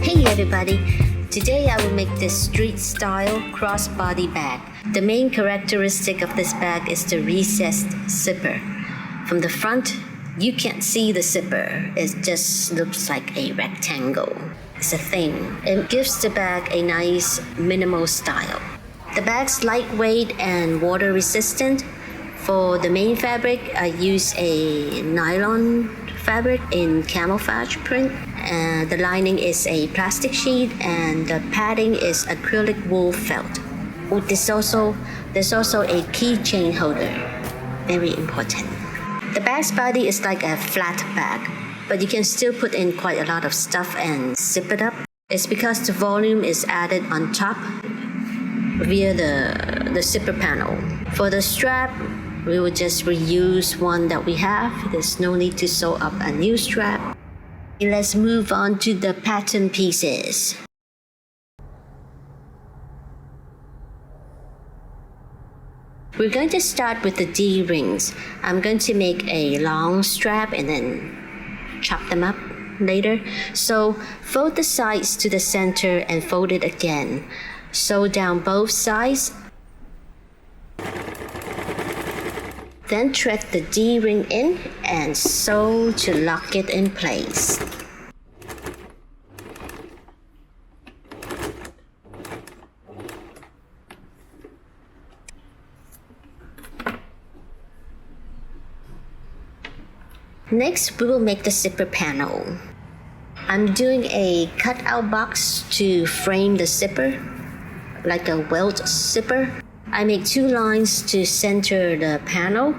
Hey everybody! Today I will make this street-style crossbody bag. The main characteristic of this bag is the recessed zipper. From the front, you can't see the zipper. It just looks like a rectangle. It's a thing. It gives the bag a nice minimal style. The bag's lightweight and water resistant. For the main fabric, I use a nylon fabric in camouflage print. The lining is a plastic sheet and the padding is acrylic wool felt. There's also a keychain holder. Very important. The bag's body is like a flat bag, but you can still put in quite a lot of stuff and zip it up. It's because the volume is added on top via the zipper panel. For the strap, we will just reuse one that we have. There's no need to sew up a new strap. Let's move on to the pattern pieces. We're going to start with the D-rings. I'm going to make a long strap and then chop them up later. So fold the sides to the center and fold it again. Sew down both sides. Then thread the D-ring in and sew to lock it in place. Next, we will make the zipper panel. I'm doing a cutout box to frame the zipper, like a Welt zipper. I make 2 lines to center the panel.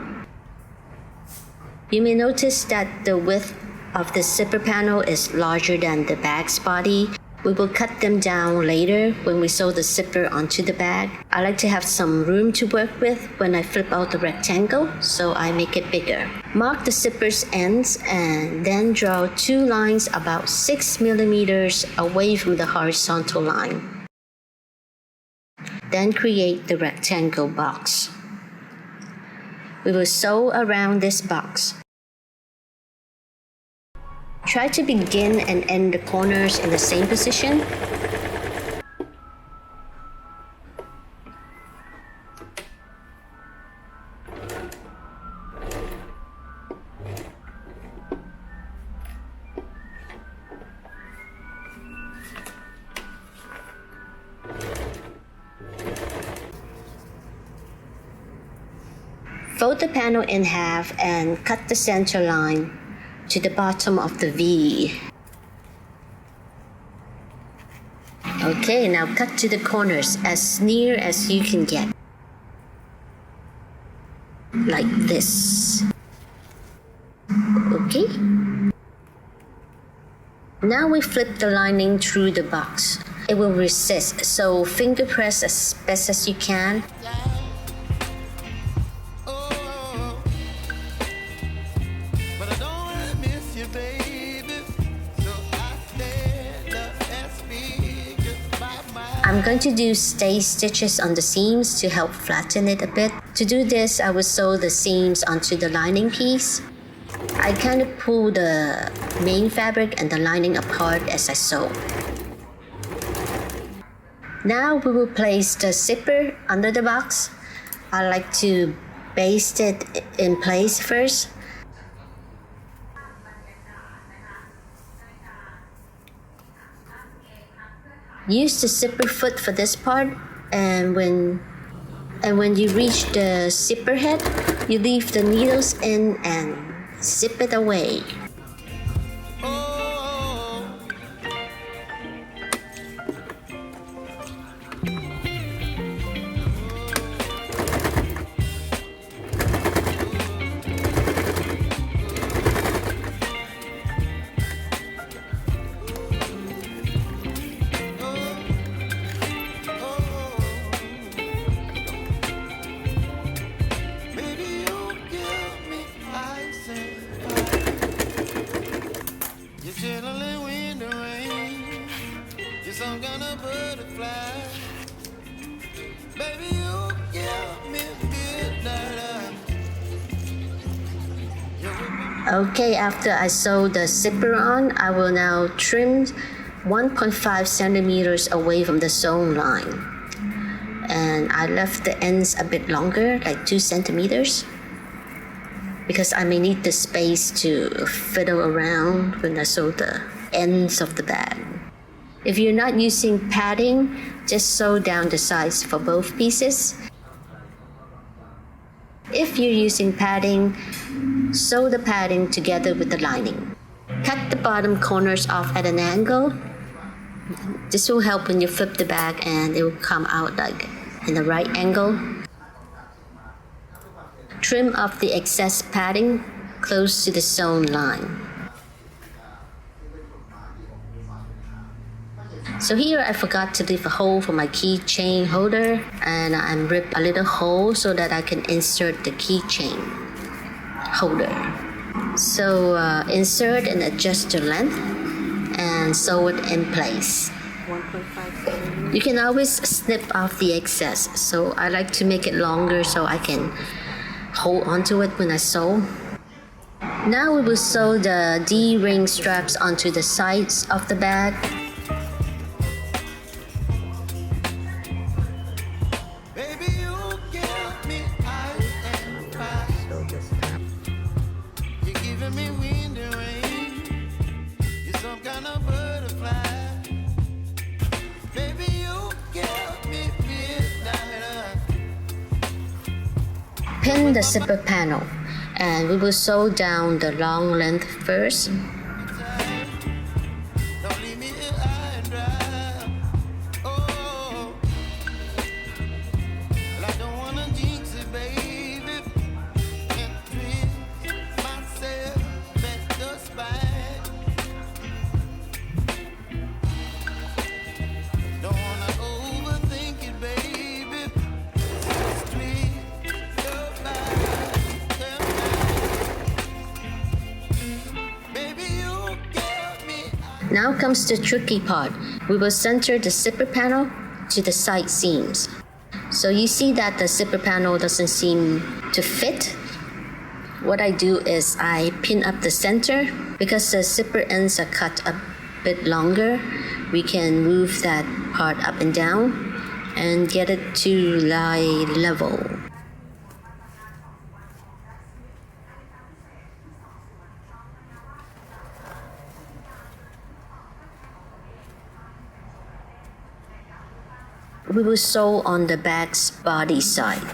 You may notice that the width of the zipper panel is larger than the bag's body. We will cut them down later when we sew the zipper onto the bag. I like to have some room to work with when I flip out the rectangle, so I make it bigger. Mark the zipper's ends and then draw 2 lines about 6 millimeters away from the horizontal line. Then create the rectangle box. We will sew around this box. Try to begin and end the corners in the same position. Fold the panel in half and cut the center line to the bottom of the V. Okay, now cut to the corners as near as you can get. Like this. Okay. Now we flip the lining through the box. It will resist, so finger press as best as you can. I'm going to do stay stitches on the seams to help flatten it a bit. To do this, I will sew the seams onto the lining piece. I kind of pull the main fabric and the lining apart as I sew. Now we will place the zipper under the box. I like to baste it in place first. Use the zipper foot for this part, and when you reach the zipper head, you leave the needles in and zip it away. Some kind of butterfly. Baby, you give me midnight. Okay, after I sew the zipper on, I will now trim 1.5 centimeters away from the sewn line. And I left the ends a bit longer, like 2 centimeters, because I may need the space to fiddle around when I sew the ends of the bag. If you're not using padding, just sew down the sides for both pieces. If you're using padding, sew the padding together with the lining. Cut the bottom corners off at an angle. This will help when you flip the bag and it will come out like in the right angle. Trim off the excess padding close to the sewn line. So here I forgot to leave a hole for my keychain holder, and I ripped a little hole so that I can insert the keychain holder. So insert and adjust the length and sew it in place. 1.5. You can always snip off the excess, so I like to make it longer so I can hold onto it when I sew. Now we will sew the D-ring straps onto the sides of the bag. Baby, you give me ice and fire. You're giving me wind and rain. You're some kind of butterfly. Baby, you give me midnight. Pin the zipper panel, and we will sew down the long length first. Don't leave me here high and dry. Oh, well, I don't wanna jinx it, baby, and twist myself at the spine. Don't wanna overthink it, baby. Just twist your body, baby, you give me. Now comes the tricky part. We will center the zipper panel to the side seams. So you see that the zipper panel doesn't seem to fit. What I do is I pin up the center. Because the zipper ends are cut a bit longer, we can move that part up and down and get it to lie level. We will sew on the bag's body side.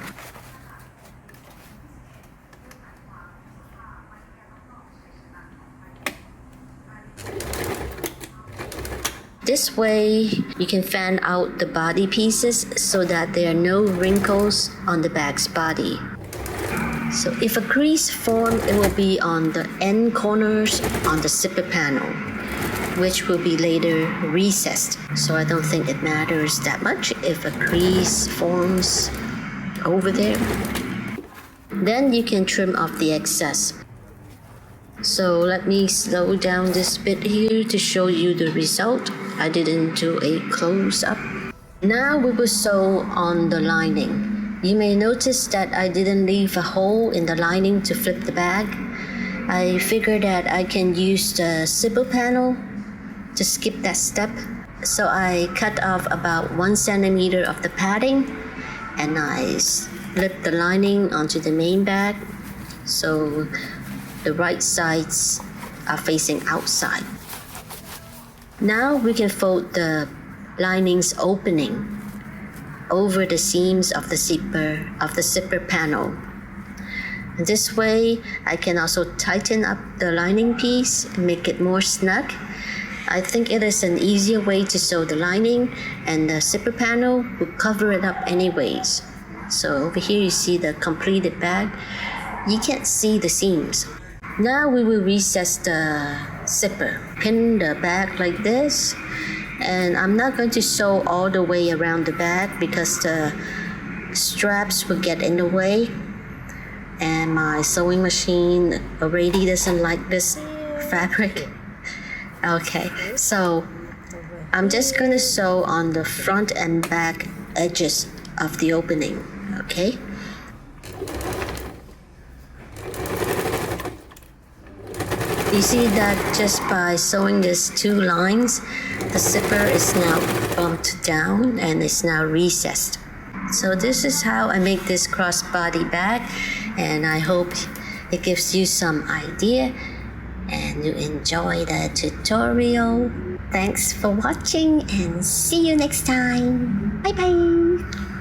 This way, you can fan out the body pieces so that there are no wrinkles on the bag's body. So if a crease forms, it will be on the end corners on the zipper panel, which will be later recessed. So I don't think it matters that much if a crease forms over there. Then you can trim off the excess. So let me slow down this bit here to show you the result. I didn't do a close-up. Now we will sew on the lining. You may notice that I didn't leave a hole in the lining to flip the bag. I figured that I can use the zipper panel to skip that step. So I cut off about 1 centimeter of the padding and I slip the lining onto the main bag so the right sides are facing outside. Now we can fold the lining's opening over the seams of the zipper panel. This way I can also tighten up the lining piece and make it more snug. I think it is an easier way to sew the lining, and the zipper panel will cover it up anyways. So over here you see the completed bag. You can't see the seams. Now we will recess the zipper. Pin the bag like this, and I'm not going to sew all the way around the bag because the straps will get in the way, and my sewing machine already doesn't like this fabric. Okay, so I'm just going to sew on the front and back edges of the opening, okay? You see that just by sewing these 2 lines, the zipper is now bumped down and is now recessed. So this is how I make this crossbody bag, and I hope it gives you some idea and you enjoy the tutorial. Thanks for watching and see you next time. Bye bye.